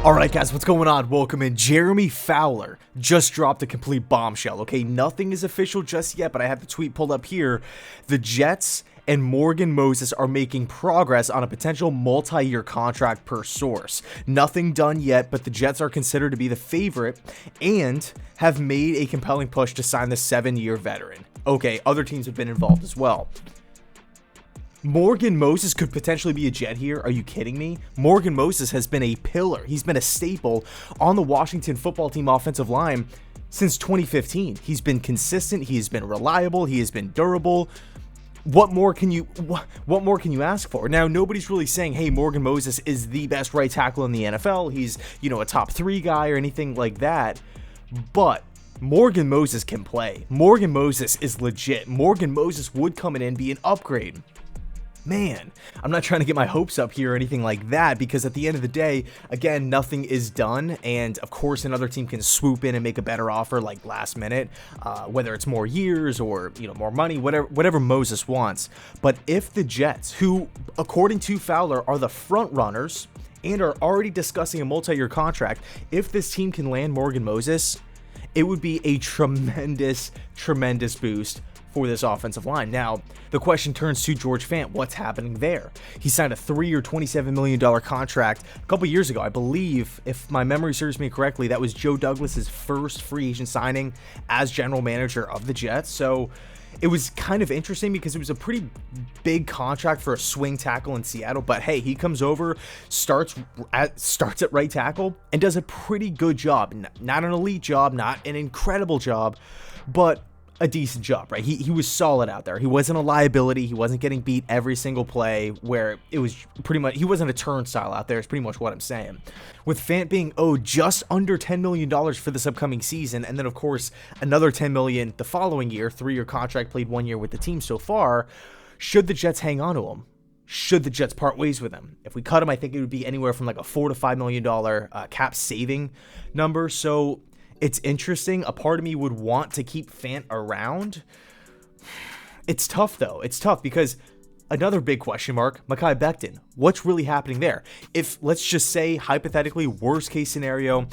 Alright guys, what's going on? Welcome in. Jeremy Fowler just dropped a complete bombshell. Okay, nothing is official just yet, but I have the tweet pulled up here. The Jets and Morgan Moses are making progress on a potential multi-year contract per source. Nothing done yet, but the Jets are considered to be the favorite and have made a compelling push to sign the 7-year veteran. Okay, other teams have been involved as well. Morgan Moses could potentially be a Jet here. Are you kidding me? Morgan Moses has been a pillar. He's been a staple on the Washington football team offensive line since 2015. He's been consistent. He has been reliable. He has been durable. What more can you ask for? Now, nobody's really saying, hey, Morgan Moses is the best right tackle in the NFL. He's, a top 3 guy or anything like that. But Morgan Moses can play. Morgan Moses is legit. Morgan Moses would come in and be an upgrade. Man, I'm not trying to get my hopes up here or anything like that, because at the end of the day, again, nothing is done, and of course another team can swoop in and make a better offer like last minute, whether it's more years or more money, whatever Moses wants. But if the Jets, who according to Fowler are the front runners and are already discussing a multi-year contract, if this team can land Morgan Moses, it would be a tremendous boost for this offensive line. Now, the question turns to George Fant. What's happening there? He signed a 3-year, $27 million contract a couple years ago. I believe, if my memory serves me correctly, that was Joe Douglas's first free agent signing as general manager of the Jets. So it was kind of interesting because it was a pretty big contract for a swing tackle in Seattle. But hey, he comes over, starts at right tackle, and does a pretty good job. Not an elite job, not an incredible job, but a decent job, right? He was solid out there. He wasn't a liability. He wasn't getting beat every single play, where it was pretty much, he wasn't a turnstile out there. It's pretty much what I'm saying. With Fant being owed just under $10 million for this upcoming season, and then of course another $10 million the following year, 3-year contract, played 1 year with the team so far, should the Jets hang on to him? Should the Jets part ways with him? If we cut him, I think it would be anywhere from like a $4 to $5 million cap saving number. So it's interesting. A part of me would want to keep Fant around. It's tough, though. It's tough because another big question mark, Mekhi Becton. What's really happening there? If, let's just say, hypothetically, worst case scenario,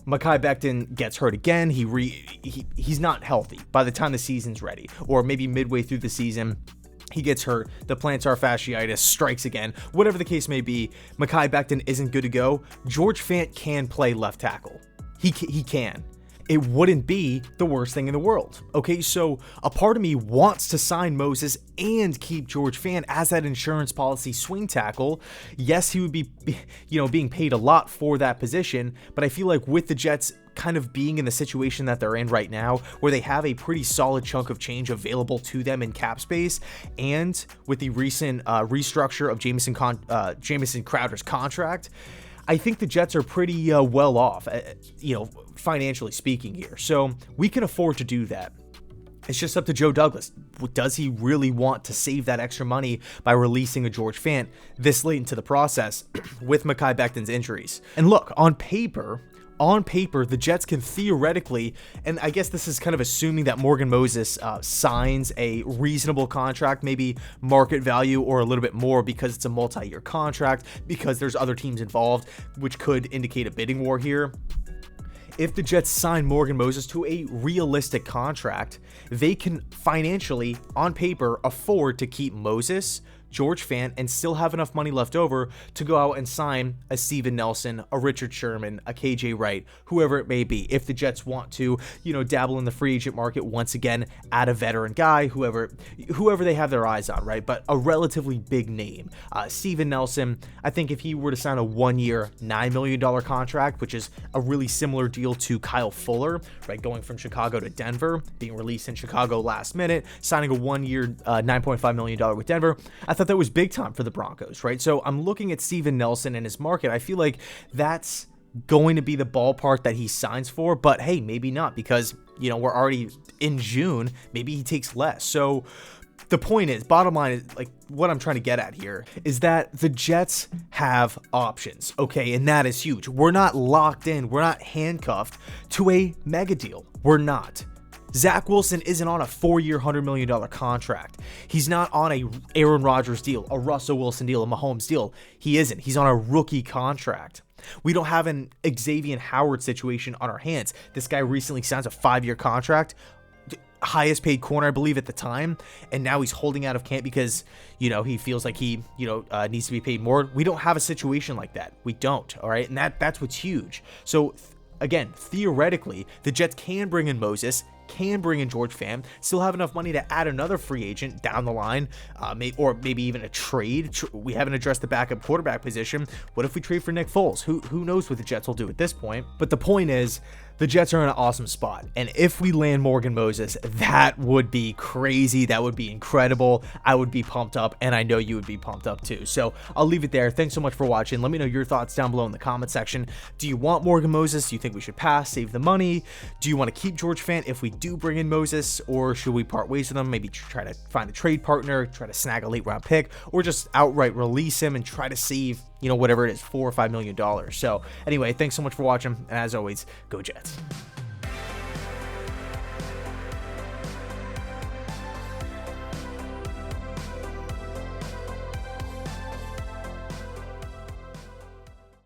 Mekhi Becton gets hurt again. He's not healthy by the time the season's ready, or maybe midway through the season, he gets hurt, the plantar fasciitis strikes again, whatever the case may be, Mekhi Becton isn't good to go. George Fant can play left tackle. He can. It wouldn't be the worst thing in the world. Okay, so a part of me wants to sign Moses and keep George Fant as that insurance policy swing tackle. Yes, he would be, being paid a lot for that position, but I feel like with the Jets kind of being in the situation that they're in right now, where they have a pretty solid chunk of change available to them in cap space, and with the recent restructure of Jamison Crowder's contract, I think the Jets are pretty well off, financially speaking here. So we can afford to do that. It's just up to Joe Douglas. Does he really want to save that extra money by releasing a George Fant this late into the process with Mekhi Becton's injuries? And look, on paper, the Jets can theoretically, and I guess this is kind of assuming that Morgan Moses signs a reasonable contract, maybe market value or a little bit more, because it's a multi-year contract, because there's other teams involved, which could indicate a bidding war here. If the Jets sign Morgan Moses to a realistic contract, they can financially, on paper, afford to keep Moses, George Fant, and still have enough money left over to go out and sign a Steven Nelson, a Richard Sherman, a KJ Wright, whoever it may be. If the Jets want to, dabble in the free agent market once again, add a veteran guy, whoever they have their eyes on, right? But a relatively big name. Steven Nelson, I think if he were to sign a 1-year, $9 million contract, which is a really similar deal to Kyle Fuller, right? Going from Chicago to Denver, being released in Chicago last minute, signing a 1-year, $9.5 million with Denver. I thought that was big time for the Broncos, right? So I'm looking at Steven Nelson and his market. I feel like that's going to be the ballpark that he signs for, but hey, maybe not, because, we're already in June. Maybe he takes less. So the point is, bottom line is, like, what I'm trying to get at here is that the Jets have options, okay? And that is huge. We're not locked in. We're not handcuffed to a mega deal. We're not. Zach Wilson isn't on a 4-year, $100 million contract. He's not on a Aaron Rodgers deal, a Russell Wilson deal, a Mahomes deal. He isn't. He's on a rookie contract. We don't have an Xavier Howard situation on our hands. This guy recently signs a 5-year contract, highest paid corner, I believe, at the time, and now he's holding out of camp because, he feels like he, needs to be paid more. We don't have a situation like that. We don't, all right? And that's what's huge. So, again, theoretically, the Jets can bring in Moses, can bring in George Fant, still have enough money to add another free agent down the line, or maybe even a trade. We haven't addressed the backup quarterback position. What if we trade for Nick Foles? Who knows what the Jets will do at this point? But the point is, the Jets are in an awesome spot. And if we land Morgan Moses, that would be crazy. That would be incredible. I would be pumped up, and I know you would be pumped up too. So I'll leave it there. Thanks so much for watching. Let me know your thoughts down below in the comment section. Do you want Morgan Moses? Do you think we should pass, save the money? Do you want to keep George Fant if we do bring in Moses? Or should we part ways with him? Maybe try to find a trade partner, try to snag a late round pick, or just outright release him and try to save, whatever it is, $4 or $5 million. So anyway, thanks so much for watching. And as always, go Jets.